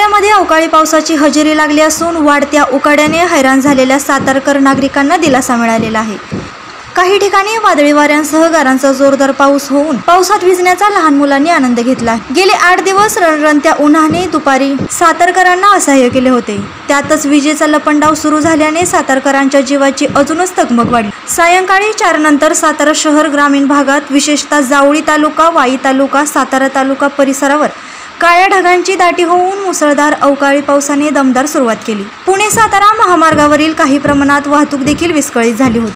जिल्ह्यामध्ये अवकाळी पावसाची हजेरी लागली असून वाढत्या उकाड्याने हैराण झालेल्या सातारकर नागरिकांना दिलासा मिळालेला आहे। काही ठिकाणी वादळी वाऱ्यांसह गारांचा जोरदार पाऊस होऊन पावसात भिजण्याचा लहान मुलांनी आनंद घेतला। गेले 8 दिवस रणरणत्या उन्हाने दुपारी सातारकरांना असह्य केले होते। त्यातच विजेचा लपंडाव सुरू झाल्याने सातारकरांच्या जीवाची अजूनच तगमग वाढली। सायंकाळी 4 नंतर सातारा शहर ग्रामीण भागात विशेषतः जावळी तालुका, वाई तालुका, सातारा तालुका परिसरावर काळ्या ढगांची दाटी होऊन मुसळधार अवकाळी पावसाने दमदार सुरुवात केली। पुणे सातारा महामार्गावरील काही प्रमाणात वाहतूक देखील विस्कळीत झाली होती।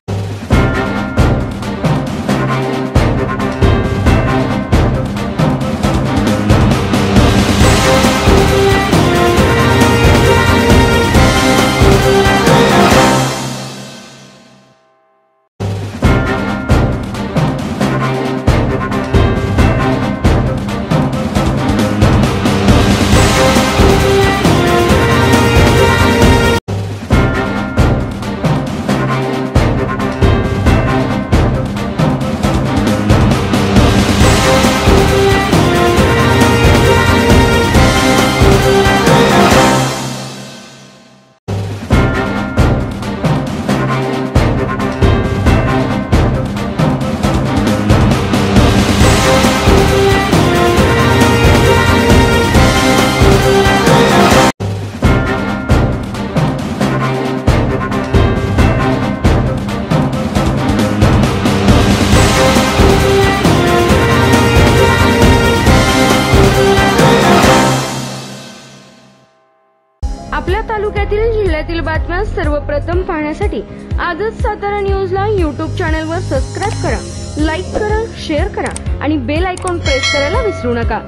आपल्या तालुक्यातील जिल्ह्यातील बातम्या सर्वप्रथम पाहण्यासाठी आजच सातारा न्यूजला YouTube चॅनलवर सबस्क्राइब करा, लाईक करा, शेअर करा आणि बेल आयकॉन प्रेस करायला विसरू नका।